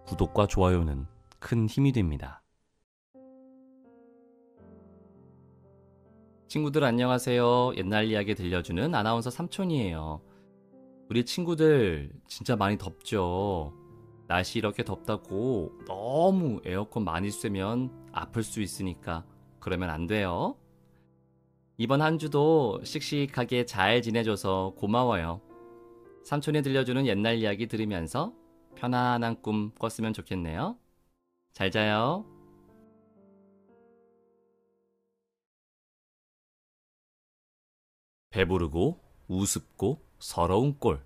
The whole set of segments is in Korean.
구독과 좋아요는 큰 힘이 됩니다. 친구들 안녕하세요. 옛날 이야기 들려주는 아나운서 삼촌이에요. 우리 친구들 진짜 많이 덥죠? 날씨 이렇게 덥다고 너무 에어컨 많이 쐬면 아플 수 있으니까 그러면 안 돼요. 이번 한 주도 씩씩하게 잘 지내줘서 고마워요. 삼촌이 들려주는 옛날 이야기 들으면서 편안한 꿈 꿨으면 좋겠네요. 잘 자요. 배부르고 우습고 서러운 꼴.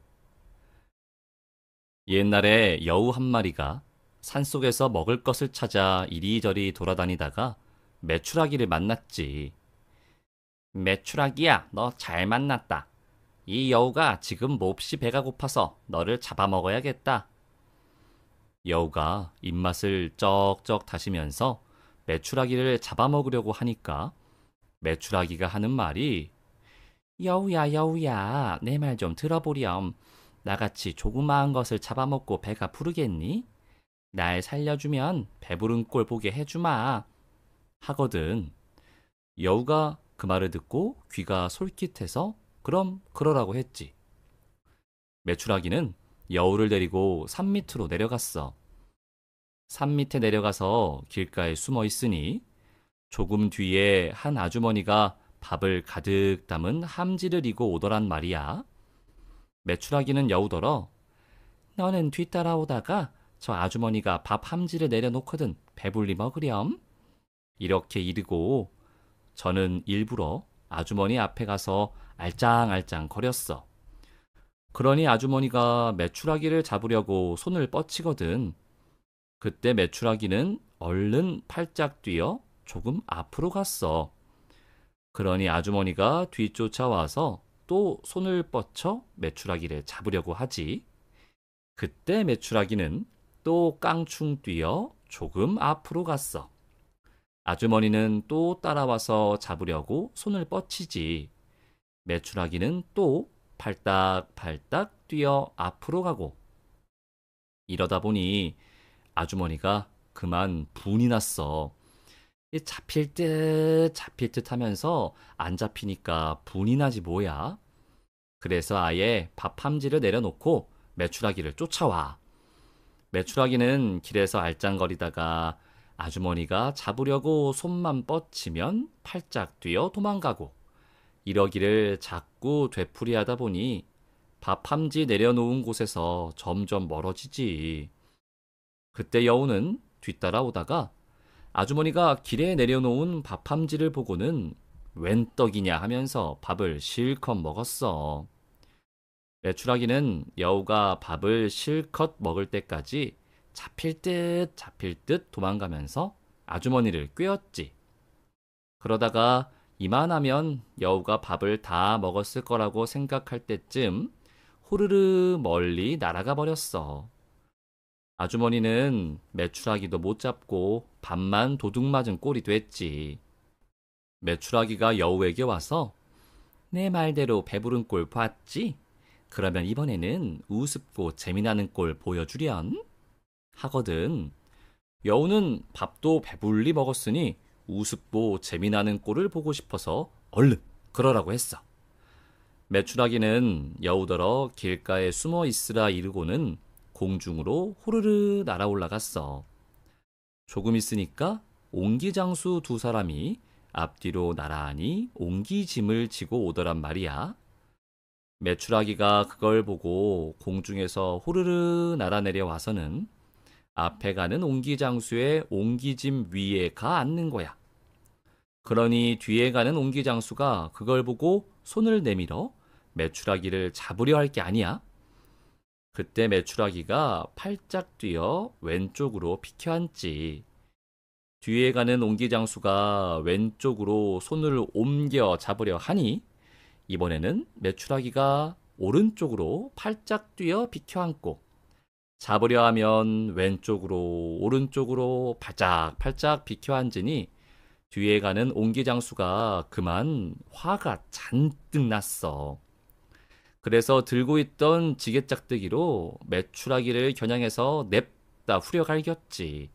옛날에 여우 한 마리가 산속에서 먹을 것을 찾아 이리저리 돌아다니다가 메추라기를 만났지. 메추라기야, 너 잘 만났다. 이 여우가 지금 몹시 배가 고파서 너를 잡아먹어야겠다. 여우가 입맛을 쩍쩍 다시면서 메추라기를 잡아먹으려고 하니까 메추라기가 하는 말이 여우야 여우야 내 말 좀 들어보렴. 나같이 조그마한 것을 잡아먹고 배가 부르겠니? 날 살려주면 배부른 꼴 보게 해주마 하거든. 여우가 그 말을 듣고 귀가 솔깃해서 그럼 그러라고 했지. 메추라기는 여우를 데리고 산 밑으로 내려갔어. 산 밑에 내려가서 길가에 숨어 있으니 조금 뒤에 한 아주머니가 밥을 가득 담은 함지를 이고 오더란 말이야. 메추라기는 여우더러 너는 뒤따라오다가 저 아주머니가 밥 함지를 내려놓거든 배불리 먹으렴. 이렇게 이르고 저는 일부러 아주머니 앞에 가서 알짱알짱 거렸어. 그러니 아주머니가 메추라기를 잡으려고 손을 뻗치거든. 그때 메추라기는 얼른 팔짝 뛰어 조금 앞으로 갔어. 그러니 아주머니가 뒤쫓아와서 또 손을 뻗쳐 메추라기를 잡으려고 하지. 그때 메추라기는 또 깡충 뛰어 조금 앞으로 갔어. 아주머니는 또 따라와서 잡으려고 손을 뻗치지. 메추라기는 또 팔딱팔딱 뛰어 앞으로 가고. 이러다 보니 아주머니가 그만 분이 났어. 잡힐 듯 하면서 안 잡히니까 분이 나지 뭐야. 그래서 아예 밥 함지를 내려놓고 메추라기를 쫓아와. 메추라기는 길에서 알짱거리다가 아주머니가 잡으려고 손만 뻗치면 팔짝 뛰어 도망가고, 이러기를 자꾸 되풀이하다 보니 밥 함지 내려놓은 곳에서 점점 멀어지지. 그때 여우는 뒤따라오다가 아주머니가 길에 내려놓은 밥 함지를 보고는 웬 떡이냐 하면서 밥을 실컷 먹었어. 메추라기는 여우가 밥을 실컷 먹을 때까지 잡힐 듯 도망가면서 아주머니를 꿰었지. 그러다가 이만하면 여우가 밥을 다 먹었을 거라고 생각할 때쯤 후르르 멀리 날아가 버렸어. 아주머니는 메추라기도 못 잡고 밥만 도둑 맞은 꼴이 됐지. 메추라기가 여우에게 와서 내 말대로 배부른 꼴 봤지? 그러면 이번에는 우습고 재미나는 꼴 보여주련 하거든. 여우는 밥도 배불리 먹었으니 우습고 재미나는 꼴을 보고 싶어서 얼른 그러라고 했어. 메추라기는 여우더러 길가에 숨어 있으라 이르고는 공중으로 호르르 날아올라갔어. 조금 있으니까 옹기장수 두 사람이 앞뒤로 나란히 옹기짐을 지고 오더란 말이야. 메추라기가 그걸 보고 공중에서 호르르 날아내려 와서는 앞에 가는 옹기장수의 옹기짐 위에 가 앉는 거야. 그러니 뒤에 가는 옹기장수가 그걸 보고 손을 내밀어 메추라기를 잡으려 할 게 아니야. 그때 메추라기가 팔짝 뛰어 왼쪽으로 비켜 앉지. 뒤에 가는 옹기장수가 왼쪽으로 손을 옮겨 잡으려 하니 이번에는 메추라기가 오른쪽으로 팔짝 뛰어 비켜 앉고, 잡으려 하면 왼쪽으로 오른쪽으로 팔짝 비켜 앉으니 뒤에 가는 옹기장수가 그만 화가 잔뜩 났어. 그래서 들고 있던 지게짝대기로 메추라기를 겨냥해서 다 후려갈겼지.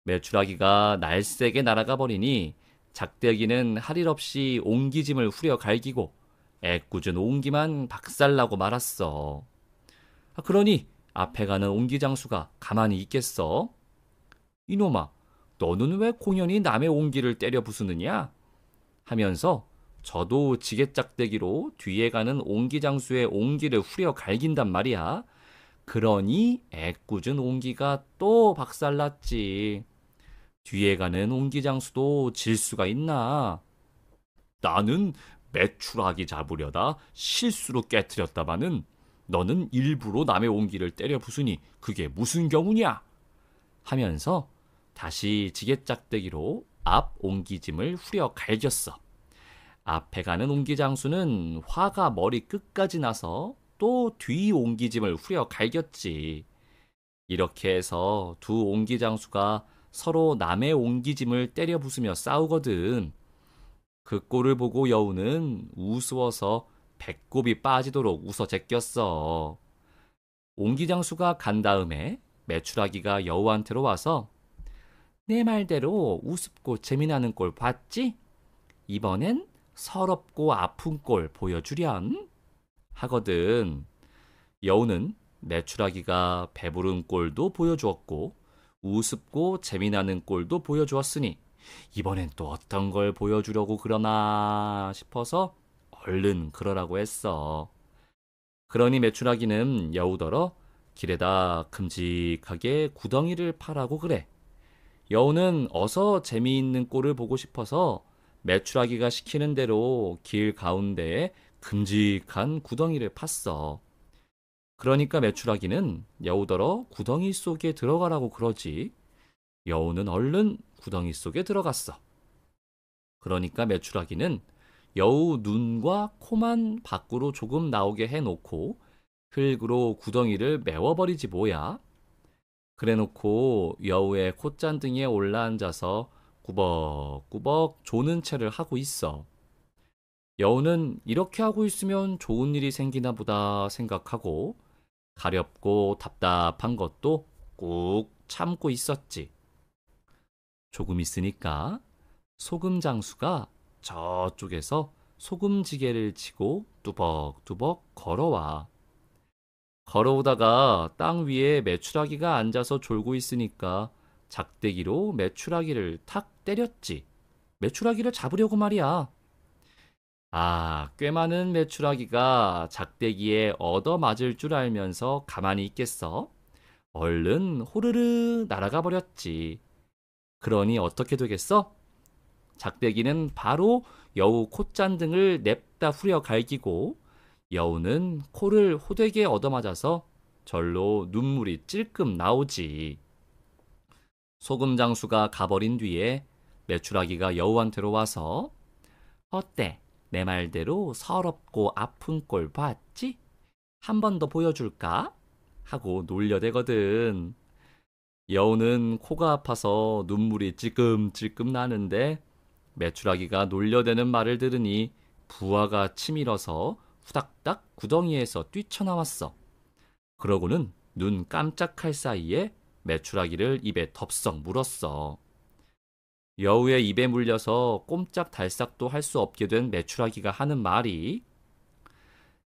메추라기가 날쌔게 날아가 버리니 작대기는 할 일 없이 옹기짐을 후려갈기고 애꿎은 옹기만 박살나고 말았어. 그러니 앞에 가는 옹기장수가 가만히 있겠어? 이놈아, 너는 왜 공연히 남의 옹기를 때려 부수느냐? 하면서 저도 지게짝대기로 뒤에 가는 옹기장수의 옹기를 후려 갈긴단 말이야. 그러니 애꿎은 옹기가 또 박살났지. 뒤에 가는 옹기장수도 질 수가 있나? 나는 메추라기 잡으려다 실수로 깨트렸다마는 너는 일부러 남의 옹기를 때려 부수니 그게 무슨 경우냐? 하면서 다시 지게짝대기로 앞 옹기짐을 후려 갈겼어. 앞에 가는 옹기장수는 화가 머리 끝까지 나서 또 뒤 옹기짐을 후려 갈겼지. 이렇게 해서 두 옹기장수가 서로 남의 옹기짐을 때려 부수며 싸우거든. 그 꼴을 보고 여우는 우스워서 배꼽이 빠지도록 웃어 제꼈어. 옹기장수가 간 다음에 메추라기가 여우한테로 와서 내 말대로 우습고 재미나는 꼴 봤지? 이번엔 서럽고 아픈 꼴 보여주련? 하거든. 여우는 메추라기가 배부른 꼴도 보여주었고 우습고 재미나는 꼴도 보여주었으니 이번엔 또 어떤 걸 보여주려고 그러나 싶어서 얼른 그러라고 했어. 그러니 메추라기는 여우더러 길에다 큼직하게 구덩이를 파라고 그래. 여우는 어서 재미있는 꼴을 보고 싶어서 메추라기가 시키는 대로 길 가운데에 큼직한 구덩이를 팠어. 그러니까 메추라기는 여우더러 구덩이 속에 들어가라고 그러지. 여우는 얼른 구덩이 속에 들어갔어. 그러니까 메추라기는 여우 눈과 코만 밖으로 조금 나오게 해놓고 흙으로 구덩이를 메워버리지 뭐야. 그래놓고 여우의 콧잔등에 올라앉아서 꾸벅꾸벅 조는 채를 하고 있어. 여우는 이렇게 하고 있으면 좋은 일이 생기나 보다 생각하고 가렵고 답답한 것도 꾹 참고 있었지. 조금 있으니까 소금 장수가 저쪽에서 소금지게를 치고 뚜벅뚜벅 걸어와. 걸어오다가 땅 위에 메추라기가 앉아서 졸고 있으니까 작대기로 메추라기를 탁 때렸지. 메추라기를 잡으려고 말이야. 꽤 많은 메추라기가 작대기에 얻어맞을 줄 알면서 가만히 있겠어? 얼른 호르르 날아가 버렸지. 그러니 어떻게 되겠어? 작대기는 바로 여우 콧잔등을 냅다 후려 갈기고 여우는 코를 호되게 얻어맞아서 절로 눈물이 찔끔 나오지. 소금장수가 가버린 뒤에 메추라기가 여우한테로 와서 어때? 내 말대로 서럽고 아픈 꼴 봤지? 한 번 더 보여줄까? 하고 놀려대거든. 여우는 코가 아파서 눈물이 찔끔찔끔 나는데 메추라기가 놀려대는 말을 들으니 부하가 치밀어서 후닥닥 구덩이에서 뛰쳐나왔어. 그러고는 눈 깜짝할 사이에 메추라기를 입에 덥석 물었어. 여우의 입에 물려서 꼼짝달싹도 할 수 없게 된 메추라기가 하는 말이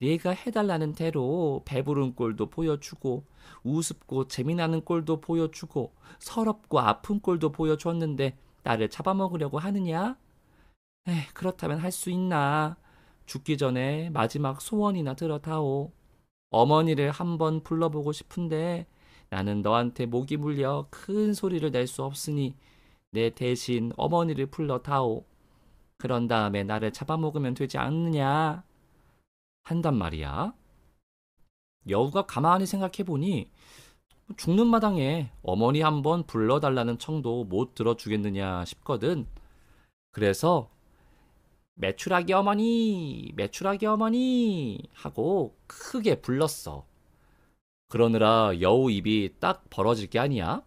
네가 해달라는 대로 배부른 꼴도 보여주고 우습고 재미나는 꼴도 보여주고 서럽고 아픈 꼴도 보여줬는데 나를 잡아먹으려고 하느냐? 그렇다면 할 수 있나? 죽기 전에 마지막 소원이나 들어다오. 어머니를 한번 불러보고 싶은데 나는 너한테 목이 물려 큰 소리를 낼 수 없으니 내 대신 어머니를 불러다오. 그런 다음에 나를 잡아먹으면 되지 않느냐? 한단 말이야. 여우가 가만히 생각해보니 죽는 마당에 어머니 한번 불러달라는 청도 못 들어주겠느냐 싶거든. 그래서 메추라기 어머니, 메추라기 어머니 하고 크게 불렀어. 그러느라 여우 입이 딱 벌어질 게 아니야.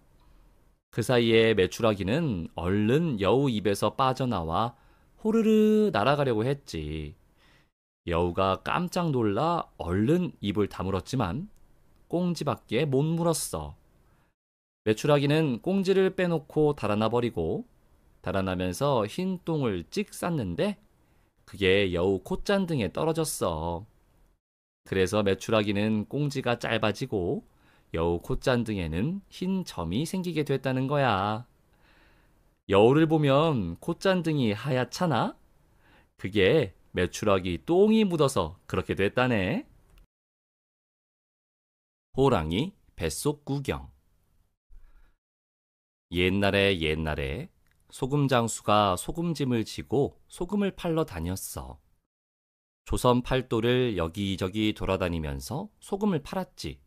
그 사이에 메추라기는 얼른 여우 입에서 빠져나와 호르르 날아가려고 했지. 여우가 깜짝 놀라 얼른 입을 다물었지만 꽁지밖에 못 물었어. 메추라기는 꽁지를 빼놓고 달아나 버리고 달아나면서 흰 똥을 찍 쌌는데 그게 여우 콧잔등에 떨어졌어. 그래서 메추라기는 꽁지가 짧아지고 여우 콧잔등에는 흰 점이 생기게 됐다는 거야. 여우를 보면 콧잔등이 하얗잖아? 그게 메추라기 똥이 묻어서 그렇게 됐다네. 호랑이 뱃속 구경. 옛날에 소금 장수가 소금짐을 지고 소금을 팔러 다녔어. 조선 팔도를 여기저기 돌아다니면서 소금을 팔았지.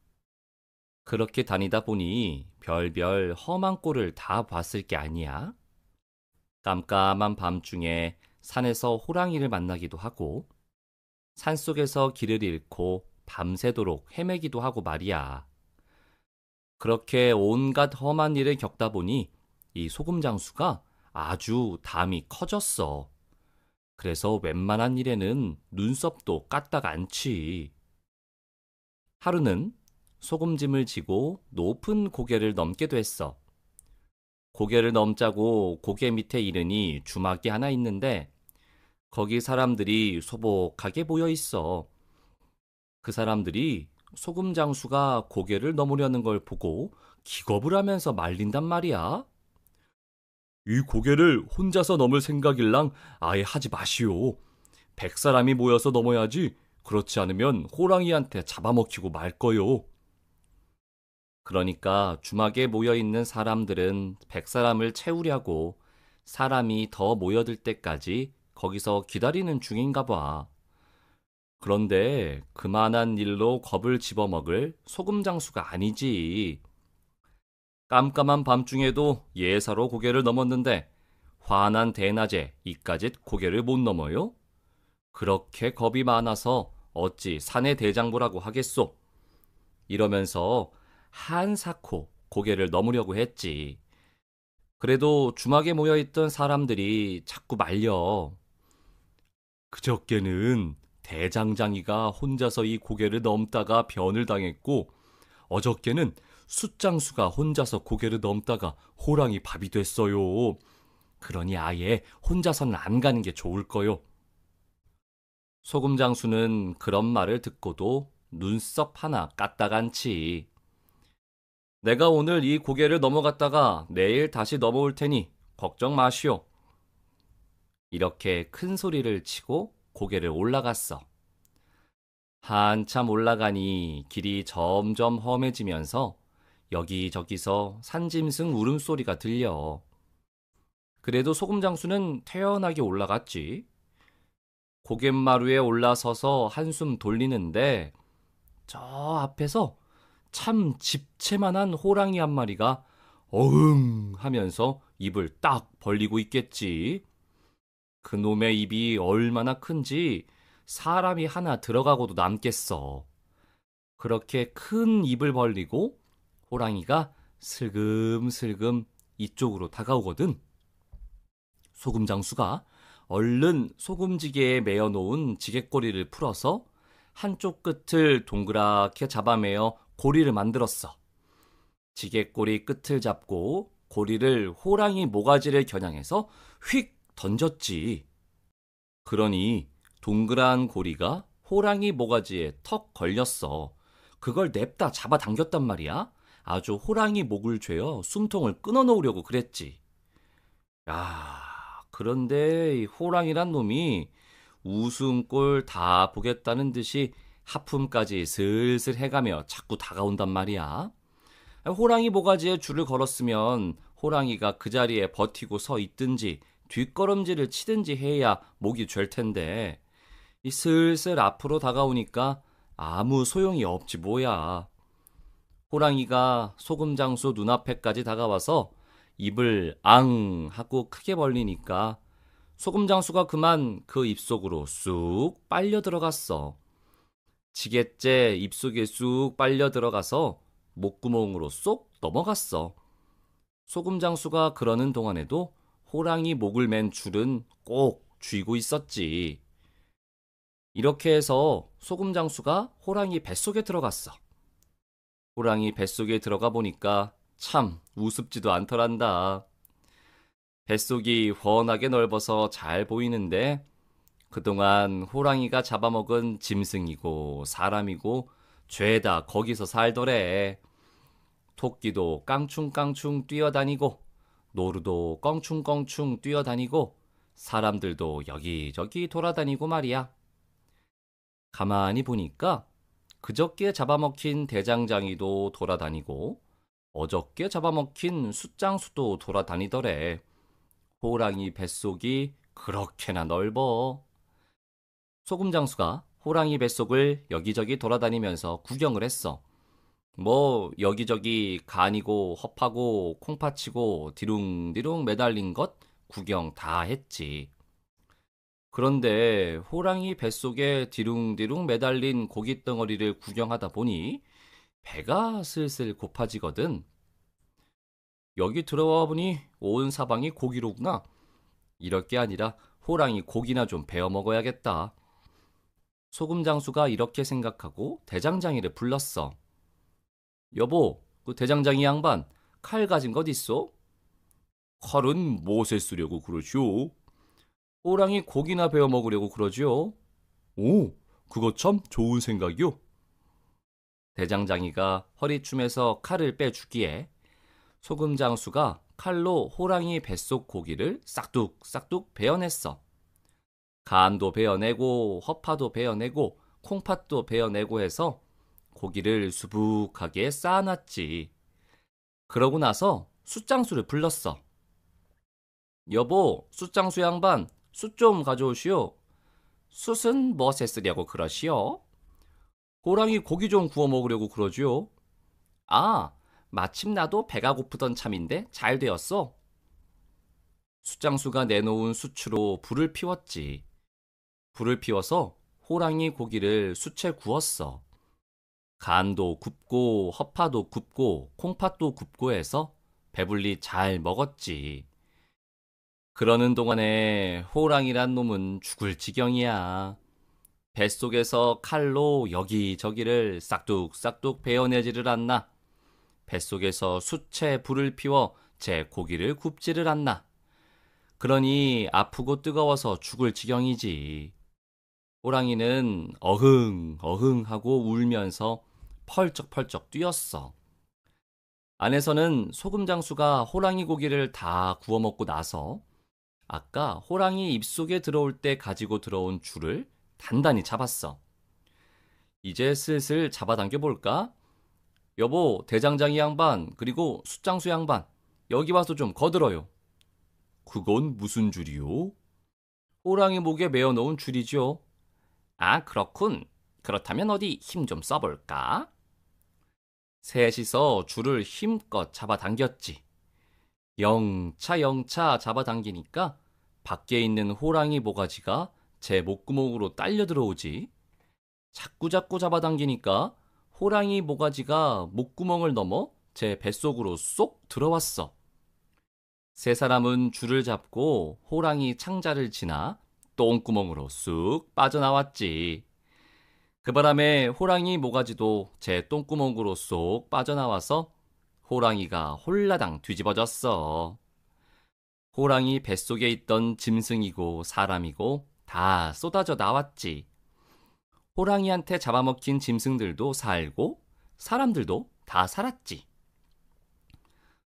그렇게 다니다 보니 별별 험한 꼴을 다 봤을 게 아니야. 깜깜한 밤중에 산에서 호랑이를 만나기도 하고 산속에서 길을 잃고 밤새도록 헤매기도 하고 말이야. 그렇게 온갖 험한 일을 겪다 보니 이 소금 장수가 아주 담이 커졌어. 그래서 웬만한 일에는 눈썹도 까딱 않지. 하루는 소금짐을 지고 높은 고개를 넘게 됐어. 고개를 넘자고 고개 밑에 이르니 주막이 하나 있는데 거기 사람들이 소복하게 모여 있어. 그 사람들이 소금 장수가 고개를 넘으려는 걸 보고 기겁을 하면서 말린단 말이야. 이 고개를 혼자서 넘을 생각일랑 아예 하지 마시오. 100사람이 모여서 넘어야지. 그렇지 않으면 호랑이한테 잡아먹히고 말 거요. 그러니까 주막에 모여있는 사람들은 100사람을 채우려고 사람이 더 모여들 때까지 거기서 기다리는 중인가 봐. 그런데 그만한 일로 겁을 집어먹을 소금 장수가 아니지. 깜깜한 밤중에도 예사로 고개를 넘었는데 환한 대낮에 이까짓 고개를 못 넘어요? 그렇게 겁이 많아서 어찌 산의 대장부라고 하겠소. 이러면서 한사코 고개를 넘으려고 했지. 그래도 주막에 모여있던 사람들이 자꾸 말려. 그저께는 대장장이가 혼자서 이 고개를 넘다가 변을 당했고 어저께는 숫장수가 혼자서 고개를 넘다가 호랑이 밥이 됐어요. 그러니 아예 혼자서는 안 가는 게 좋을 거요. 소금장수는 그런 말을 듣고도 눈썹 하나 까딱 않지. 내가 오늘 이 고개를 넘어갔다가 내일 다시 넘어올 테니 걱정 마시오. 이렇게 큰 소리를 치고 고개를 올라갔어. 한참 올라가니 길이 점점 험해지면서 여기저기서 산짐승 울음소리가 들려. 그래도 소금장수는 태연하게 올라갔지. 고갯마루에 올라서서 한숨 돌리는데 저 앞에서 참 집채만한 호랑이 한 마리가 어흥 하면서 입을 딱 벌리고 있겠지. 그놈의 입이 얼마나 큰지 사람이 하나 들어가고도 남겠어. 그렇게 큰 입을 벌리고 호랑이가 슬금슬금 이쪽으로 다가오거든. 소금장수가 얼른 소금지게에 매어 놓은 지게꼬리를 풀어서 한쪽 끝을 동그랗게 잡아매어 고리를 만들었어. 지게꼬리 끝을 잡고 고리를 호랑이 모가지를 겨냥해서 휙 던졌지. 그러니 동그란 고리가 호랑이 모가지에 턱 걸렸어. 그걸 냅다 잡아당겼단 말이야. 아주 호랑이 목을 죄어 숨통을 끊어놓으려고 그랬지. 야, 그런데 이 호랑이란 놈이 웃음꼴 다 보겠다는 듯이 하품까지 슬슬 해가며 자꾸 다가온단 말이야. 호랑이 모가지에 줄을 걸었으면 호랑이가 그 자리에 버티고 서 있든지 뒷걸음질을 치든지 해야 목이 잴 텐데 이 슬슬 앞으로 다가오니까 아무 소용이 없지 뭐야. 호랑이가 소금장수 눈앞에까지 다가와서 입을 앙 하고 크게 벌리니까 소금장수가 그만 그 입속으로 쑥 빨려 들어갔어. 지게째 입속에 쑥 빨려 들어가서 목구멍으로 쏙 넘어갔어. 소금장수가 그러는 동안에도 호랑이 목을 맨 줄은 꼭 쥐고 있었지. 이렇게 해서 소금장수가 호랑이 뱃속에 들어갔어. 호랑이 뱃속에 들어가 보니까 참 우습지도 않더란다. 뱃속이 훤하게 넓어서 잘 보이는데 그동안 호랑이가 잡아먹은 짐승이고 사람이고 죄다 거기서 살더래. 토끼도 깡충깡충 뛰어다니고 노루도 껑충껑충 뛰어다니고 사람들도 여기저기 돌아다니고 말이야. 가만히 보니까 그저께 잡아먹힌 대장장이도 돌아다니고 어저께 잡아먹힌 숫장수도 돌아다니더래. 호랑이 뱃속이 그렇게나 넓어. 소금장수가 호랑이 뱃속을 여기저기 돌아다니면서 구경을 했어. 뭐 여기저기 간이고 헙하고 콩팥이고 디룽디룽 매달린 것 구경 다 했지. 그런데 호랑이 뱃속에 디룽디룽 매달린 고깃 덩어리를 구경하다 보니 배가 슬슬 고파지거든. 여기 들어와 보니 온 사방이 고기로구나. 이럴 게 아니라 호랑이 고기나 좀 베어 먹어야겠다. 소금장수가 이렇게 생각하고 대장장이를 불렀어. 여보, 그 대장장이 양반, 칼 가진 것 있어? 칼은 무엇에 쓰려고 그러시오? 호랑이 고기나 베어 먹으려고 그러지요. 오, 그거 참 좋은 생각이요. 대장장이가 허리춤에서 칼을 빼주기에 소금장수가 칼로 호랑이 뱃속 고기를 싹둑싹둑 베어냈어. 간도 베어내고 허파도 베어내고 콩팥도 베어내고 해서 고기를 수북하게 쌓아놨지. 그러고 나서 숫장수를 불렀어. 여보, 숫장수 양반, 숯 좀 가져오시오. 숯은 무엇에 쓰려고 그러시오? 호랑이 고기 좀 구워 먹으려고 그러지요. 아, 마침 나도 배가 고프던 참인데 잘 되었어. 숫장수가 내놓은 숯으로 불을 피웠지. 불을 피워서 호랑이 고기를 숯에 구웠어. 간도 굽고 허파도 굽고 콩팥도 굽고 해서 배불리 잘 먹었지. 그러는 동안에 호랑이란 놈은 죽을 지경이야. 뱃속에서 칼로 여기저기를 싹둑싹둑 베어내지를 않나. 뱃속에서 숯에 불을 피워 제 고기를 굽지를 않나. 그러니 아프고 뜨거워서 죽을 지경이지. 호랑이는 어흥 어흥 하고 울면서 펄쩍펄쩍 뛰었어. 안에서는 소금장수가 호랑이 고기를 다 구워 먹고 나서 아까 호랑이 입속에 들어올 때 가지고 들어온 줄을 단단히 잡았어. 이제 슬슬 잡아당겨 볼까? 여보, 대장장이 양반, 그리고 숫장수 양반, 여기 와서 좀 거들어요. 그건 무슨 줄이요? 호랑이 목에 매어 놓은 줄이죠. 아, 그렇군. 그렇다면 어디 힘 좀 써볼까? 셋이서 줄을 힘껏 잡아당겼지. 영차 영차 잡아당기니까 밖에 있는 호랑이 모가지가 제 목구멍으로 딸려 들어오지. 자꾸자꾸 잡아당기니까 호랑이 모가지가 목구멍을 넘어 제 뱃속으로 쏙 들어왔어. 세 사람은 줄을 잡고 호랑이 창자를 지나 똥구멍으로 쑥 빠져나왔지. 그 바람에 호랑이 모가지도 제 똥구멍으로 쏙 빠져나와서 호랑이가 홀라당 뒤집어졌어. 호랑이 뱃속에 있던 짐승이고 사람이고 다 쏟아져 나왔지. 호랑이한테 잡아먹힌 짐승들도 살고 사람들도 다 살았지.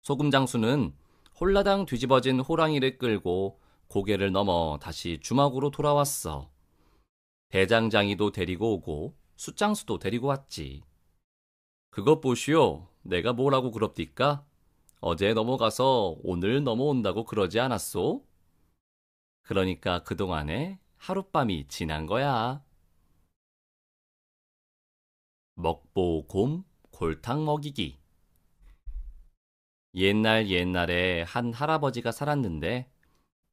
소금장수는 홀라당 뒤집어진 호랑이를 끌고 고개를 넘어 다시 주막으로 돌아왔어. 대장장이도 데리고 오고 숫장수도 데리고 왔지. 그것 보시오. 내가 뭐라고 그럽디까? 어제 넘어가서 오늘 넘어온다고 그러지 않았소? 그러니까 그동안에 하룻밤이 지난 거야. 먹보 곰 골탕 먹이기. 옛날에 한 할아버지가 살았는데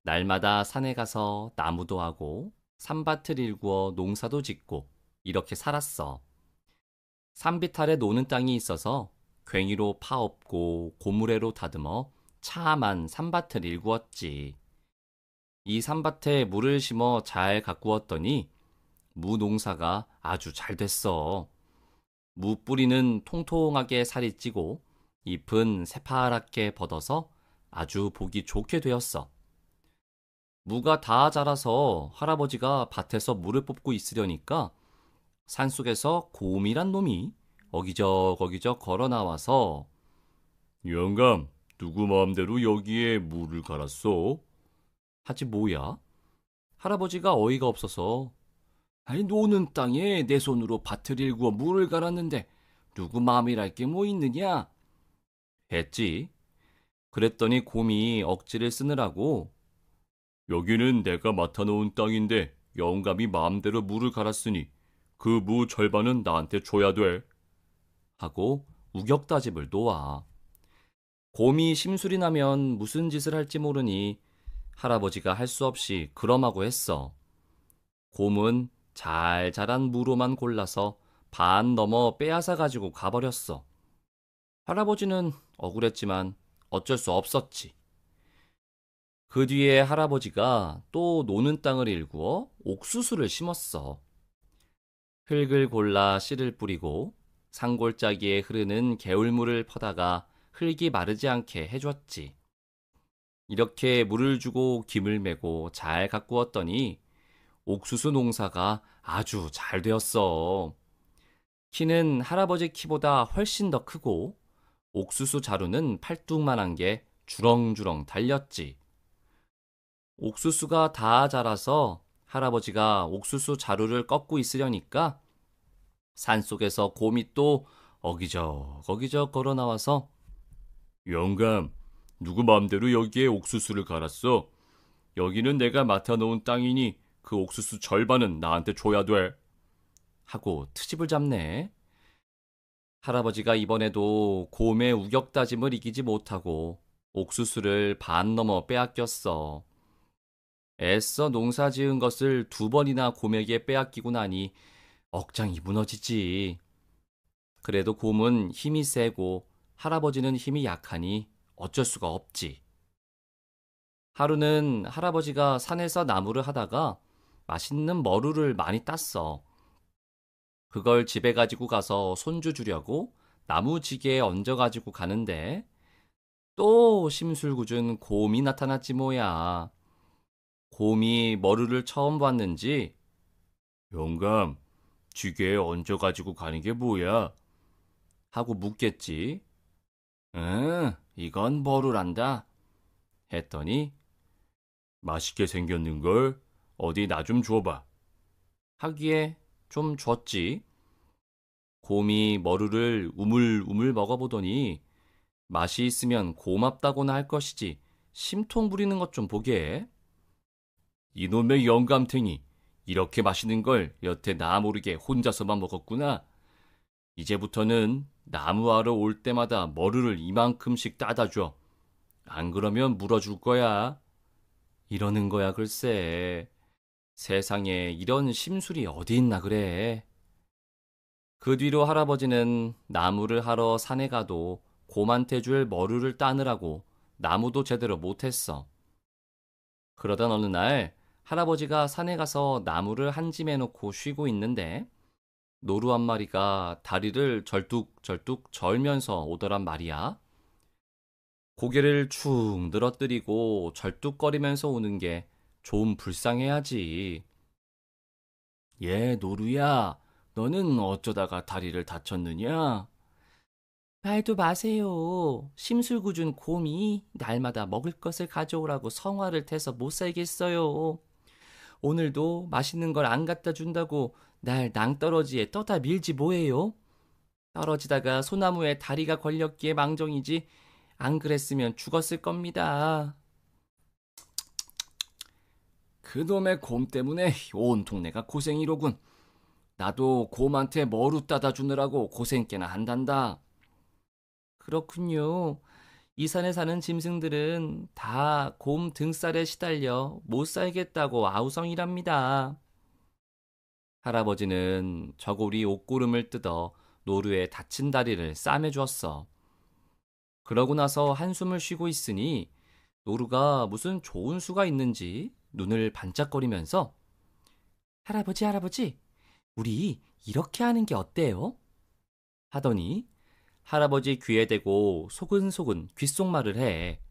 날마다 산에 가서 나무도 하고 산밭을 일구어 농사도 짓고 이렇게 살았어. 산비탈에 노는 땅이 있어서 괭이로 파엎고 고무래로 다듬어 참한 산밭을 일구었지. 이 산밭에 물을 심어 잘 가꾸었더니 무 농사가 아주 잘 됐어. 무 뿌리는 통통하게 살이 찌고 잎은 새파랗게 벗어서 아주 보기 좋게 되었어. 무가 다 자라서 할아버지가 밭에서 물을 뽑고 있으려니까 산속에서 곰이란 놈이 어기적어기적 걸어 나와서 영감, 누구 마음대로 여기에 물을 갈았어? 하지 뭐야? 할아버지가 어이가 없어서 아니 노는 땅에 내 손으로 밭을 일구어 물을 갈았는데 누구 마음이랄 게 뭐 있느냐? 했지. 그랬더니 곰이 억지를 쓰느라고 여기는 내가 맡아놓은 땅인데 영감이 마음대로 물을 갈았으니 그 무 절반은 나한테 줘야 돼. 하고 우격다짐을 놓아. 곰이 심술이 나면 무슨 짓을 할지 모르니 할아버지가 할 수 없이 그럼하고 했어. 곰은 잘 자란 무로만 골라서 반 넘어 빼앗아 가지고 가버렸어. 할아버지는 억울했지만 어쩔 수 없었지. 그 뒤에 할아버지가 또 노는 땅을 일구어 옥수수를 심었어. 흙을 골라 씨를 뿌리고 산골짜기에 흐르는 개울물을 퍼다가 흙이 마르지 않게 해줬지. 이렇게 물을 주고 김을 메고 잘 가꾸었더니 옥수수 농사가 아주 잘 되었어. 키는 할아버지 키보다 훨씬 더 크고 옥수수 자루는 팔뚝만한 게 주렁주렁 달렸지. 옥수수가 다 자라서 할아버지가 옥수수 자루를 꺾고 있으려니까 산속에서 곰이 또 어기적 걸어 나와서 영감, 누구 마음대로 여기에 옥수수를 갈았어? 여기는 내가 맡아놓은 땅이니 그 옥수수 절반은 나한테 줘야 돼. 하고 트집을 잡네. 할아버지가 이번에도 곰의 우격다짐을 이기지 못하고 옥수수를 반 넘어 빼앗겼어. 애써 농사 지은 것을 2번이나 곰에게 빼앗기고 나니 억장이 무너지지. 그래도 곰은 힘이 세고 할아버지는 힘이 약하니 어쩔 수가 없지. 하루는 할아버지가 산에서 나무를 하다가 맛있는 머루를 많이 땄어. 그걸 집에 가지고 가서 손주 주려고 나무지게에 얹어 가지고 가는데 또 심술궂은 곰이 나타났지 뭐야. 곰이 머루를 처음 봤는지 영감, 지게에 얹어 가지고 가는 게 뭐야? 하고 묻겠지. 응, 이건 머루란다. 했더니 맛있게 생겼는걸? 어디 나 좀 줘봐. 하기에 좀 줬지. 곰이 머루를 우물우물 먹어보더니 맛이 있으면 고맙다고나 할 것이지 심통 부리는 것 좀 보게. 이놈의 영감탱이, 이렇게 맛있는 걸 여태 나 모르게 혼자서만 먹었구나. 이제부터는 나무하러 올 때마다 머루를 이만큼씩 따다 줘. 안 그러면 물어줄 거야. 이러는 거야 글쎄. 세상에 이런 심술이 어디 있나 그래. 그 뒤로 할아버지는 나무를 하러 산에 가도 곰한테 줄 머루를 따느라고 나무도 제대로 못했어. 그러던 어느 날 할아버지가 산에 가서 나무를 한 짐에 놓고 쉬고 있는데 노루 한 마리가 다리를 절뚝절뚝 절면서 오더란 말이야. 고개를 축 늘어뜨리고 절뚝거리면서 오는 게 좀 불쌍해야지. 얘 노루야, 너는 어쩌다가 다리를 다쳤느냐? 말도 마세요. 심술궂은 곰이 날마다 먹을 것을 가져오라고 성화를 태서 못 살겠어요. 오늘도 맛있는 걸 안 갖다 준다고 날 낭떠러지에 떠다 밀지 뭐예요? 떨어지다가 소나무에 다리가 걸렸기에 망정이지 안 그랬으면 죽었을 겁니다. 그놈의 곰 때문에 온 동네가 고생이로군. 나도 곰한테 머루 따다 주느라고 고생 꽤나 한단다. 그렇군요. 이 산에 사는 짐승들은 다 곰 등살에 시달려 못 살겠다고 아우성이랍니다. 할아버지는 저고리 옷고름을 뜯어 노루의 다친 다리를 싸매 주었어. 그러고 나서 한숨을 쉬고 있으니 노루가 무슨 좋은 수가 있는지 눈을 반짝거리면서 할아버지, 우리 이렇게 하는 게 어때요? 하더니 할아버지 귀에 대고 소근소근 귓속말을 해.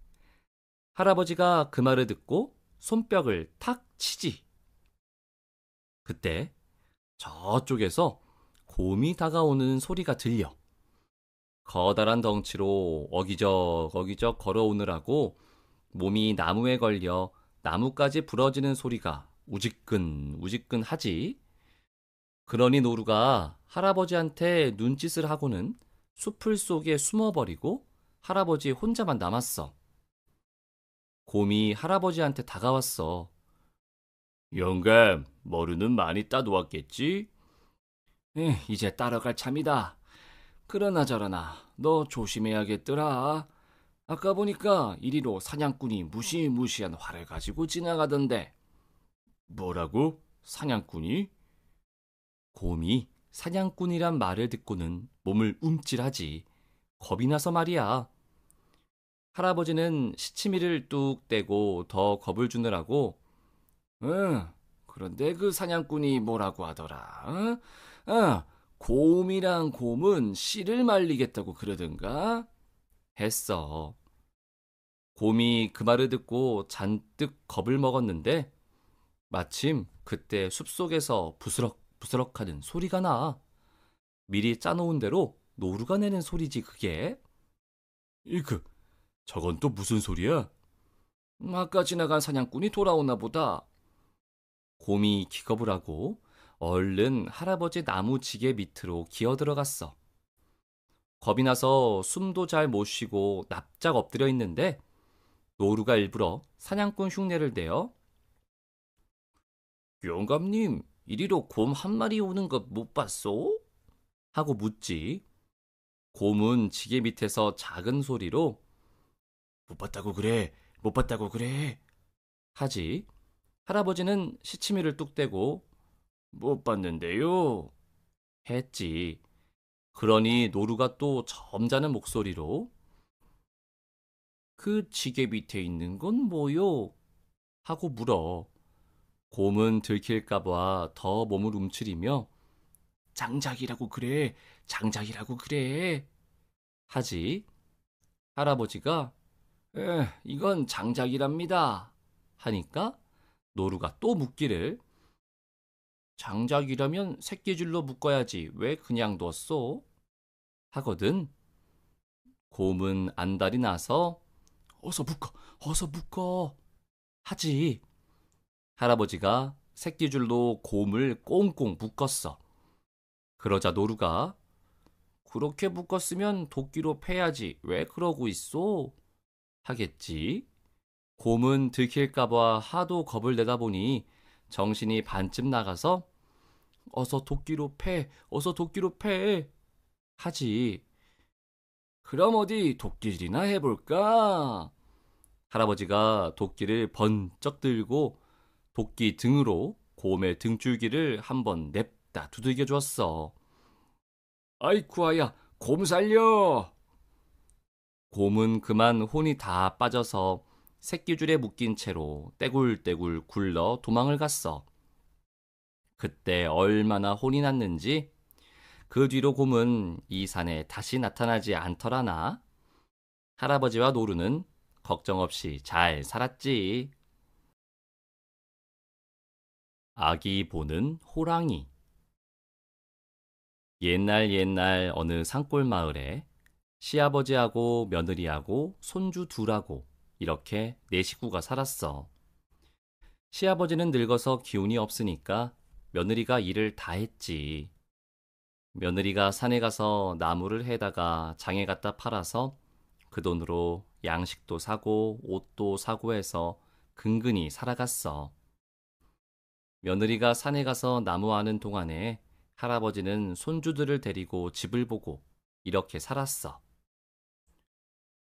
할아버지가 그 말을 듣고 손뼉을 탁 치지. 그때 저쪽에서 곰이 다가오는 소리가 들려. 커다란 덩치로 어기적 걸어오느라고 몸이 나무에 걸려 나무까지 부러지는 소리가 우지끈 하지. 그러니 노루가 할아버지한테 눈짓을 하고는 숲을 속에 숨어버리고 할아버지 혼자만 남았어. 곰이 할아버지한테 다가왔어. 영감, 머루는 많이 따놓았겠지? 이제 따라갈 참이다. 그러나 저러나 너 조심해야겠더라. 아까 보니까 이리로 사냥꾼이 무시무시한 활을 가지고 지나가던데. 뭐라고? 사냥꾼이? 곰이 사냥꾼이란 말을 듣고는 몸을 움찔하지. 겁이 나서 말이야. 할아버지는 시치미를 뚝 떼고 더 겁을 주느라고 응, 그런데 그 사냥꾼이 뭐라고 하더라? 곰이랑 곰은 씨를 말리겠다고 그러던가? 했어. 곰이 그 말을 듣고 잔뜩 겁을 먹었는데 마침 그때 숲속에서 부스럭부스럭 하는 소리가 나. 미리 짜놓은 대로 노루가 내는 소리지 그게. 저건 또 무슨 소리야? 아까 지나간 사냥꾼이 돌아오나 보다. 곰이 기겁을 하고 얼른 할아버지 나무 지게 밑으로 기어 들어갔어. 겁이 나서 숨도 잘 못 쉬고 납작 엎드려 있는데 노루가 일부러 사냥꾼 흉내를 내어 영감님, 이리로 곰 한 마리 오는 것 못 봤소? 하고 묻지. 곰은 지게 밑에서 작은 소리로 못 봤다고 그래, 못 봤다고 그래 하지. 할아버지는 시치미를 뚝 떼고 못 봤는데요 했지. 그러니 노루가 또 점잖은 목소리로 그 지게 밑에 있는 건 뭐요? 하고 물어. 곰은 들킬까봐 더 몸을 움츠리며 장작이라고 그래, 장작이라고 그래 하지. 할아버지가 이건 장작이랍니다 하니까 노루가 또 묻기를 장작이라면 새끼줄로 묶어야지 왜 그냥 뒀소? 하거든. 곰은 안달이 나서 어서 묶어 하지. 할아버지가 새끼줄로 곰을 꽁꽁 묶었어. 그러자 노루가 그렇게 묶었으면 도끼로 패야지 왜 그러고 있어? 하겠지. 곰은 들킬까봐 하도 겁을 내다 보니 정신이 반쯤 나가서 어서 도끼로 패 하지. 그럼 어디 도끼질이나 해볼까? 할아버지가 도끼를 번쩍 들고 도끼 등으로 곰의 등줄기를 한번 냅다 두들겨 주었어. 아이쿠아야, 곰 살려! 곰은 그만 혼이 다 빠져서 새끼줄에 묶인 채로 떼굴떼굴 굴러 도망을 갔어. 그때 얼마나 혼이 났는지 그 뒤로 곰은 이 산에 다시 나타나지 않더라나. 할아버지와 노루는 걱정 없이 잘 살았지. 아기 보는 호랑이. 옛날 어느 산골 마을에 시아버지하고 며느리하고 손주 둘하고 이렇게 네 식구가 살았어. 시아버지는 늙어서 기운이 없으니까 며느리가 일을 다 했지. 며느리가 산에 가서 나무를 해다가 장에 갖다 팔아서 그 돈으로 양식도 사고 옷도 사고 해서 근근히 살아갔어. 며느리가 산에 가서 나무하는 동안에 할아버지는 손주들을 데리고 집을 보고 이렇게 살았어.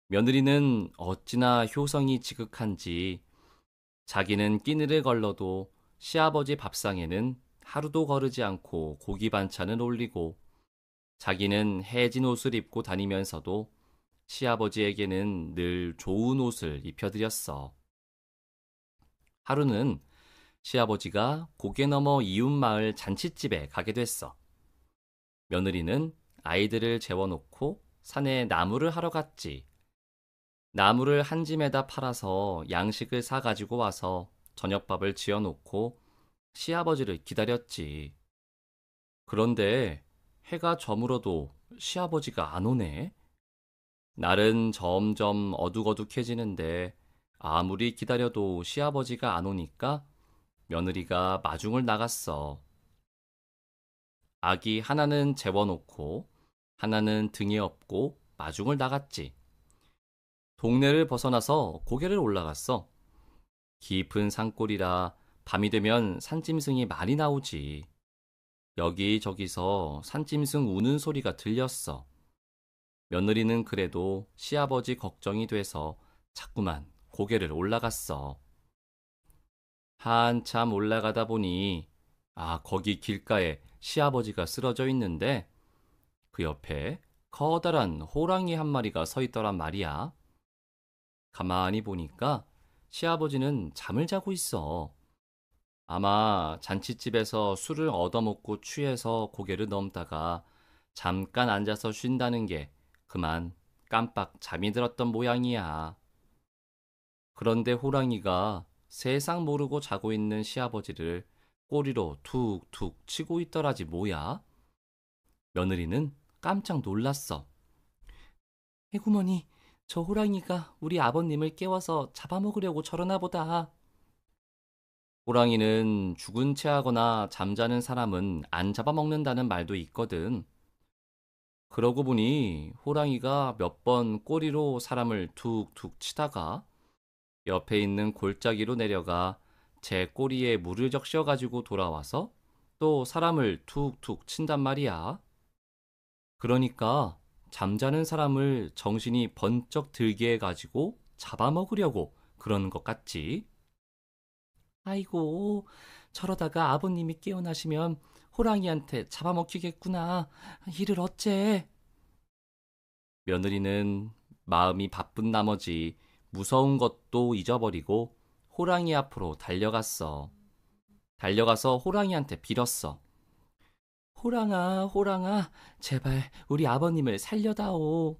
며느리는 어찌나 효성이 지극한지 자기는 끼니를 걸러도 시아버지 밥상에는 하루도 거르지 않고 고기 반찬을 올리고 자기는 해진 옷을 입고 다니면서도 시아버지에게는 늘 좋은 옷을 입혀드렸어. 하루는 시아버지가 고개 넘어 이웃마을 잔칫집에 가게 됐어. 며느리는 아이들을 재워놓고 산에 나무를 하러 갔지. 나무를 한 짐에다 팔아서 양식을 사가지고 와서 저녁밥을 지어놓고 시아버지를 기다렸지. 그런데 해가 저물어도 시아버지가 안 오네. 날은 점점 어둑어둑해지는데 아무리 기다려도 시아버지가 안 오니까 며느리가 마중을 나갔어. 아기 하나는 재워놓고 하나는 등에 업고 마중을 나갔지. 동네를 벗어나서 고개를 올라갔어. 깊은 산골이라 밤이 되면 산짐승이 많이 나오지. 여기저기서 산짐승 우는 소리가 들렸어. 며느리는 그래도 시아버지 걱정이 돼서 자꾸만 고개를 올라갔어. 한참 올라가다 보니 거기 길가에 시아버지가 쓰러져 있는데 그 옆에 커다란 호랑이 한 마리가 서 있더란 말이야. 가만히 보니까 시아버지는 잠을 자고 있어. 아마 잔칫집에서 술을 얻어먹고 취해서 고개를 넘다가 잠깐 앉아서 쉰다는 게 그만 깜빡 잠이 들었던 모양이야. 그런데 호랑이가 세상 모르고 자고 있는 시아버지를 꼬리로 툭툭 치고 있더라지 뭐야. 며느리는 깜짝 놀랐어. 해구머니, 저 호랑이가 우리 아버님을 깨워서 잡아먹으려고 저러나 보다. 호랑이는 죽은 채 하거나 잠자는 사람은 안 잡아먹는다는 말도 있거든. 그러고 보니 호랑이가 몇 번 꼬리로 사람을 툭툭 치다가 옆에 있는 골짜기로 내려가 제 꼬리에 물을 적셔가지고 돌아와서 또 사람을 툭툭 친단 말이야. 그러니까 잠자는 사람을 정신이 번쩍 들게 해가지고 잡아먹으려고 그러는 것 같지. 아이고, 저러다가 아버님이 깨어나시면 호랑이한테 잡아먹히겠구나. 이를 어째? 며느리는 마음이 바쁜 나머지 무서운 것도 잊어버리고 호랑이 앞으로 달려갔어. 달려가서 호랑이한테 빌었어. 호랑아, 호랑아, 제발 우리 아버님을 살려다오.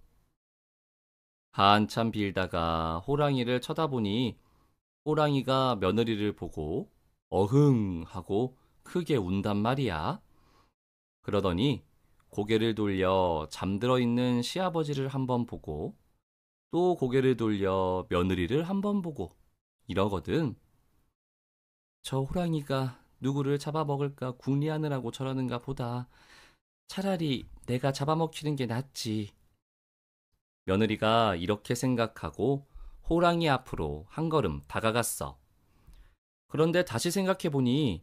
한참 빌다가 호랑이를 쳐다보니 호랑이가 며느리를 보고 어흥 하고 크게 운단 말이야. 그러더니 고개를 돌려 잠들어 있는 시아버지를 한번 보고 또 고개를 돌려 며느리를 한번 보고 이러거든. 저 호랑이가 누구를 잡아먹을까 궁리하느라고 저러는가 보다. 차라리 내가 잡아먹히는 게 낫지. 며느리가 이렇게 생각하고 호랑이 앞으로 한 걸음 다가갔어. 그런데 다시 생각해보니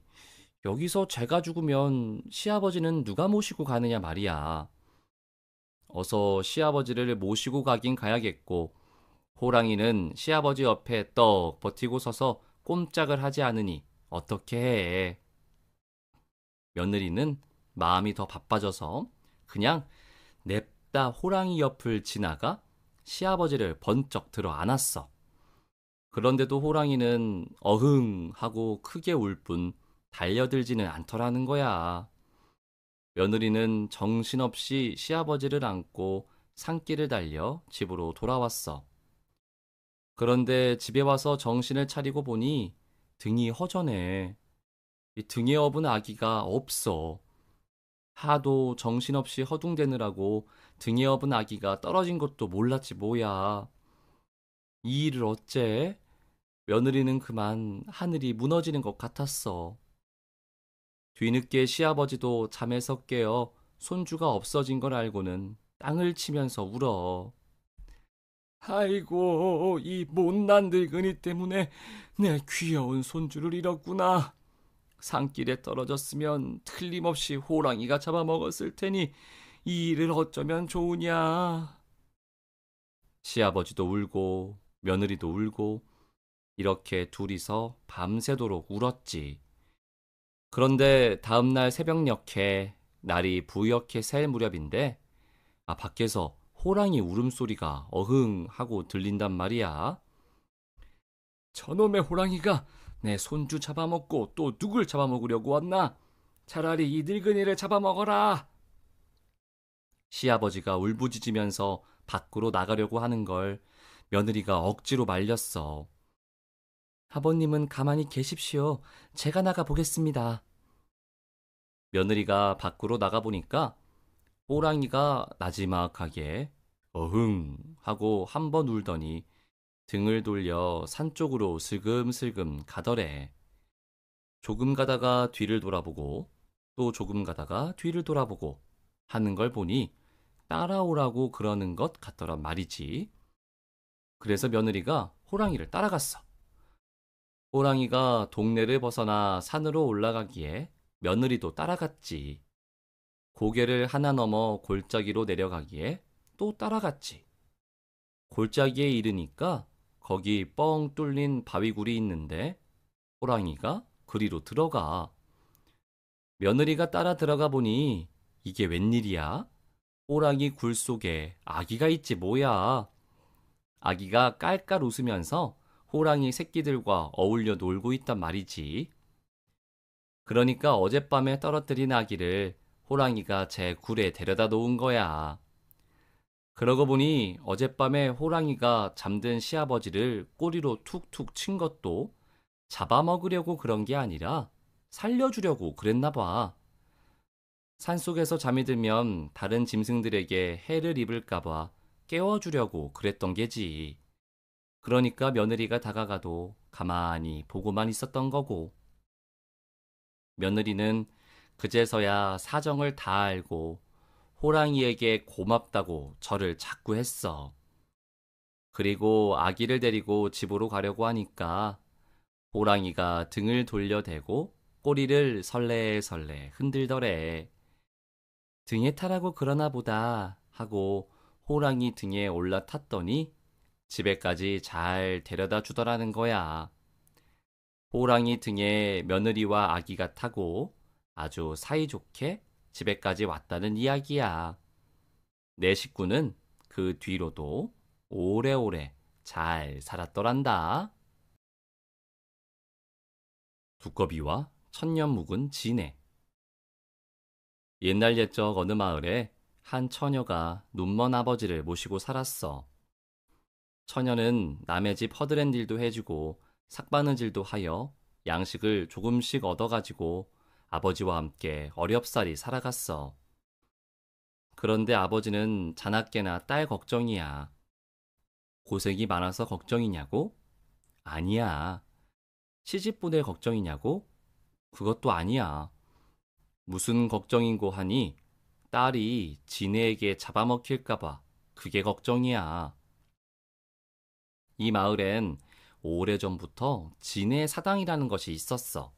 여기서 제가 죽으면 시아버지는 누가 모시고 가느냐 말이야. 어서 시아버지를 모시고 가긴 가야겠고 호랑이는 시아버지 옆에 떡 버티고 서서 꼼짝을 하지 않으니 어떻게 해. 며느리는 마음이 더 바빠져서 그냥 냅다 호랑이 옆을 지나가 시아버지를 번쩍 들어 안았어. 그런데도 호랑이는 어흥 하고 크게 울 뿐 달려들지는 않더라는 거야. 며느리는 정신없이 시아버지를 안고 산길을 달려 집으로 돌아왔어. 그런데 집에 와서 정신을 차리고 보니 등이 허전해. 이 등에 업은 아기가 없어. 하도 정신없이 허둥대느라고 등에 업은 아기가 떨어진 것도 몰랐지 뭐야. 이 일을 어째? 며느리는 그만 하늘이 무너지는 것 같았어. 뒤늦게 시아버지도 잠에서 깨어 손주가 없어진 걸 알고는 땅을 치면서 울어. 아이고, 이 못난 늙은이 때문에 내 귀여운 손주를 잃었구나. 산길에 떨어졌으면 틀림없이 호랑이가 잡아먹었을 테니 이 일을 어쩌면 좋으냐. 시아버지도 울고 며느리도 울고 이렇게 둘이서 밤새도록 울었지. 그런데 다음날 새벽녘에 날이 부옇게 셀 무렵인데 밖에서 호랑이 울음소리가 어흥 하고 들린단 말이야. 저놈의 호랑이가 내 손주 잡아먹고 또 누굴 잡아먹으려고 왔나? 차라리 이 늙은이를 잡아먹어라. 시아버지가 울부짖으면서 밖으로 나가려고 하는 걸 며느리가 억지로 말렸어. 아버님은 가만히 계십시오. 제가 나가 보겠습니다. 며느리가 밖으로 나가보니까 호랑이가 나지막하게 어흥 하고 한 번 울더니 등을 돌려 산 쪽으로 슬금슬금 가더래. 조금 가다가 뒤를 돌아보고 또 조금 가다가 뒤를 돌아보고 하는 걸 보니 따라오라고 그러는 것 같더란 말이지. 그래서 며느리가 호랑이를 따라갔어. 호랑이가 동네를 벗어나 산으로 올라가기에 며느리도 따라갔지. 고개를 하나 넘어 골짜기로 내려가기에 또 따라갔지. 골짜기에 이르니까 거기 뻥 뚫린 바위굴이 있는데 호랑이가 그리로 들어가. 며느리가 따라 들어가 보니 이게 웬일이야? 호랑이 굴 속에 아기가 있지 뭐야. 아기가 깔깔 웃으면서 호랑이 새끼들과 어울려 놀고 있단 말이지. 그러니까 어젯밤에 떨어뜨린 아기를 호랑이가 제 굴에 데려다 놓은 거야. 그러고 보니 어젯밤에 호랑이가 잠든 시아버지를 꼬리로 툭툭 친 것도 잡아먹으려고 그런 게 아니라 살려주려고 그랬나 봐. 산속에서 잠이 들면 다른 짐승들에게 해를 입을까봐 깨워주려고 그랬던 게지. 그러니까 며느리가 다가가도 가만히 보고만 있었던 거고. 며느리는 그제서야 사정을 다 알고 호랑이에게 고맙다고 절을 자꾸 했어. 그리고 아기를 데리고 집으로 가려고 하니까 호랑이가 등을 돌려대고 꼬리를 설레설레 흔들더래. 등에 타라고 그러나 보다 하고 호랑이 등에 올라탔더니 집에까지 잘 데려다 주더라는 거야. 호랑이 등에 며느리와 아기가 타고 아주 사이좋게 집에까지 왔다는 이야기야. 내 식구는 그 뒤로도 오래오래 잘 살았더란다. 두꺼비와 천년 묵은 지네. 옛날 옛적 어느 마을에 한 처녀가 눈먼 아버지를 모시고 살았어. 처녀는 남의 집 허드렛 일도 해주고 삭바느질도 하여 양식을 조금씩 얻어가지고 아버지와 함께 어렵사리 살아갔어. 그런데 아버지는 자나깨나 딸 걱정이야. 고생이 많아서 걱정이냐고? 아니야. 시집 보낼 걱정이냐고? 그것도 아니야. 무슨 걱정인고 하니 딸이 지네에게 잡아먹힐까봐 그게 걱정이야. 이 마을엔 오래전부터 지네 사당이라는 것이 있었어.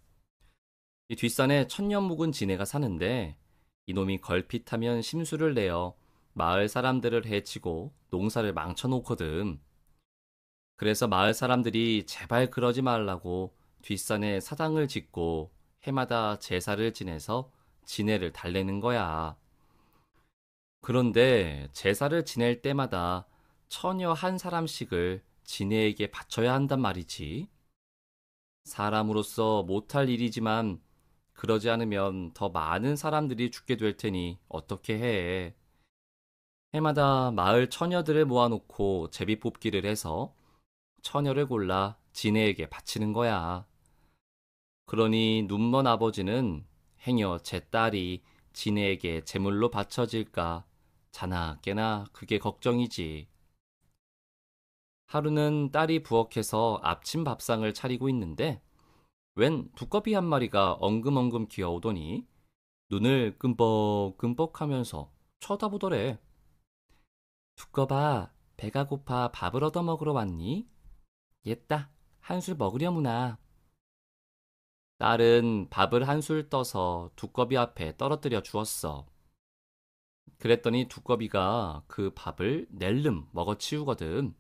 이 뒷산에 천년 묵은 지네가 사는데 이놈이 걸핏하면 심수를 내어 마을 사람들을 해치고 농사를 망쳐놓거든. 그래서 마을 사람들이 제발 그러지 말라고 뒷산에 사당을 짓고 해마다 제사를 지내서 지네를 달래는 거야. 그런데 제사를 지낼 때마다 처녀 한 사람씩을 지네에게 바쳐야 한단 말이지. 사람으로서 못할 일이지만 그러지 않으면 더 많은 사람들이 죽게 될 테니 어떻게 해. 해마다 마을 처녀들을 모아놓고 제비뽑기를 해서 처녀를 골라 지네에게 바치는 거야. 그러니 눈먼 아버지는 행여 제 딸이 지네에게 제물로 바쳐질까 자나 깨나 그게 걱정이지. 하루는 딸이 부엌에서 아침 밥상을 차리고 있는데 웬 두꺼비 한 마리가 엉금엉금 기어오더니 눈을 끔뻑끔뻑 하면서 쳐다보더래. 두꺼봐, 배가 고파 밥을 얻어 먹으러 왔니? 옛다, 한술 먹으려무나. 딸은 밥을 한술 떠서 두꺼비 앞에 떨어뜨려 주었어. 그랬더니 두꺼비가 그 밥을 낼름 먹어치우거든.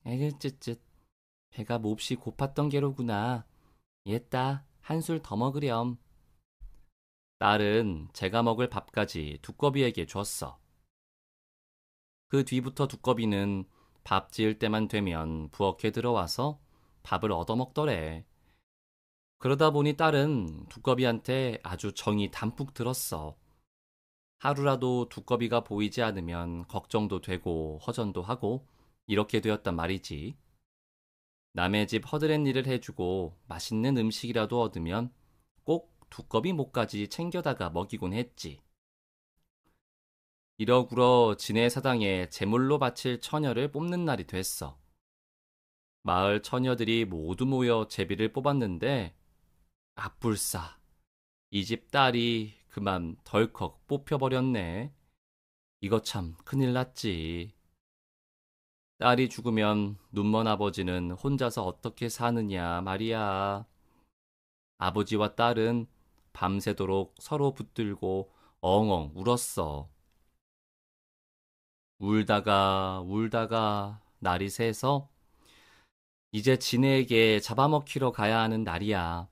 에그 쯧쯧, 배가 몹시 고팠던 게로구나. 옛다, 한술 더 먹으렴. 딸은 제가 먹을 밥까지 두꺼비에게 줬어. 그 뒤부터 두꺼비는 밥 지을 때만 되면 부엌에 들어와서 밥을 얻어먹더래. 그러다 보니 딸은 두꺼비한테 아주 정이 담뿍 들었어. 하루라도 두꺼비가 보이지 않으면 걱정도 되고 허전도 하고 이렇게 되었단 말이지. 남의 집 허드렛 일을 해주고 맛있는 음식이라도 얻으면 꼭 두꺼비 목까지 챙겨다가 먹이곤 했지. 이러구러 진해 사당에 제물로 바칠 처녀를 뽑는 날이 됐어. 마을 처녀들이 모두 모여 제비를 뽑았는데 아뿔싸, 이 집 딸이 그만 덜컥 뽑혀버렸네. 이거 참 큰일 났지. 딸이 죽으면 눈먼 아버지는 혼자서 어떻게 사느냐 말이야. 아버지와 딸은 밤새도록 서로 붙들고 엉엉 울었어. 울다가 울다가 날이 새서 이제 지네에게 잡아먹히러 가야 하는 날이야.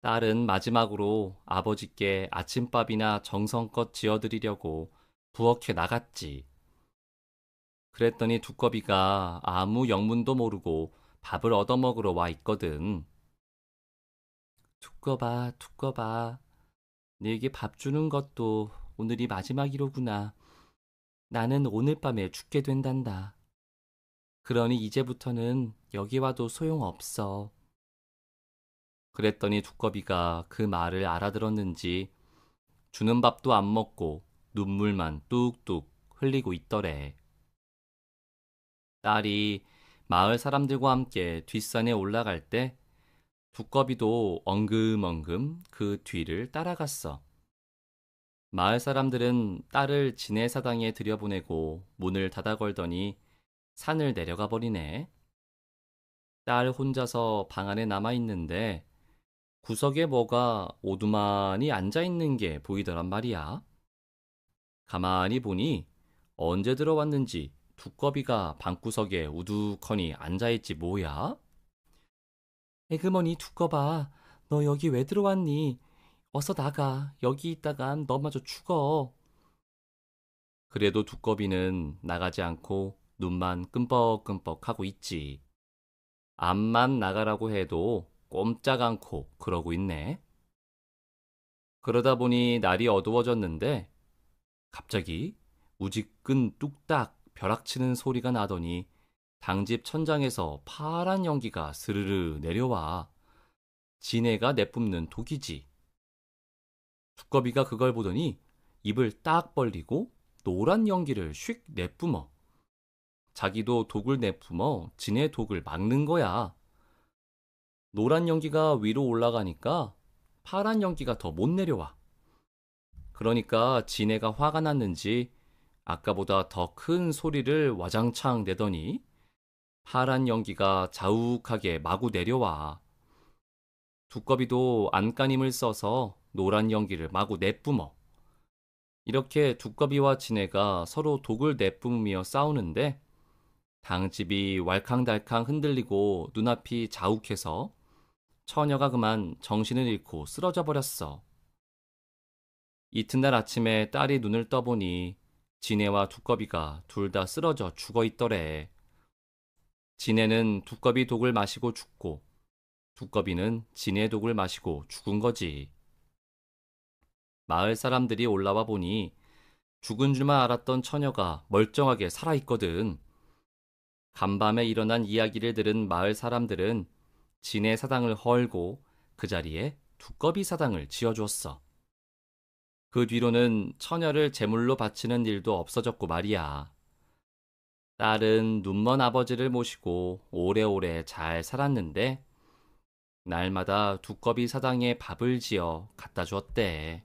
딸은 마지막으로 아버지께 아침밥이나 정성껏 지어드리려고 부엌에 나갔지. 그랬더니 두꺼비가 아무 영문도 모르고 밥을 얻어먹으러 와 있거든. 두꺼봐, 두꺼봐. 네게 밥 주는 것도 오늘이 마지막이로구나. 나는 오늘 밤에 죽게 된단다. 그러니 이제부터는 여기 와도 소용없어. 그랬더니 두꺼비가 그 말을 알아들었는지 주는 밥도 안 먹고 눈물만 뚝뚝 흘리고 있더래. 딸이 마을 사람들과 함께 뒷산에 올라갈 때 두꺼비도 엉금엉금 그 뒤를 따라갔어. 마을 사람들은 딸을 진해사당에 들여보내고 문을 닫아 걸더니 산을 내려가 버리네. 딸 혼자서 방 안에 남아있는데 구석에 뭐가 오두만이 앉아있는 게 보이더란 말이야. 가만히 보니 언제 들어왔는지 두꺼비가 방구석에 우두커니 앉아있지 뭐야? 에그머니 두꺼봐, 너 여기 왜 들어왔니? 어서 나가. 여기 있다간 너마저 죽어. 그래도 두꺼비는 나가지 않고 눈만 끔뻑끔뻑 하고 있지. 암만 나가라고 해도 꼼짝 않고 그러고 있네. 그러다 보니 날이 어두워졌는데 갑자기 우지끈 뚝딱 벼락치는 소리가 나더니 당집 천장에서 파란 연기가 스르르 내려와. 지네가 내뿜는 독이지. 두꺼비가 그걸 보더니 입을 딱 벌리고 노란 연기를 휙 내뿜어. 자기도 독을 내뿜어 지네 독을 막는 거야. 노란 연기가 위로 올라가니까 파란 연기가 더 못 내려와. 그러니까 지네가 화가 났는지 아까보다 더 큰 소리를 와장창 내더니 파란 연기가 자욱하게 마구 내려와. 두꺼비도 안간힘을 써서 노란 연기를 마구 내뿜어. 이렇게 두꺼비와 지네가 서로 독을 내뿜으며 싸우는데 당집이 왈캉달캉 흔들리고 눈앞이 자욱해서 처녀가 그만 정신을 잃고 쓰러져 버렸어. 이튿날 아침에 딸이 눈을 떠보니 지네와 두꺼비가 둘 다 쓰러져 죽어 있더래. 지네는 두꺼비 독을 마시고 죽고 두꺼비는 지네 독을 마시고 죽은 거지. 마을 사람들이 올라와 보니 죽은 줄만 알았던 처녀가 멀쩡하게 살아있거든. 간밤에 일어난 이야기를 들은 마을 사람들은 진해 사당을 헐고 그 자리에 두꺼비 사당을 지어주었어. 그 뒤로는 처녀를 제물로 바치는 일도 없어졌고 말이야. 딸은 눈먼 아버지를 모시고 오래오래 잘 살았는데 날마다 두꺼비 사당에 밥을 지어 갖다 주었대.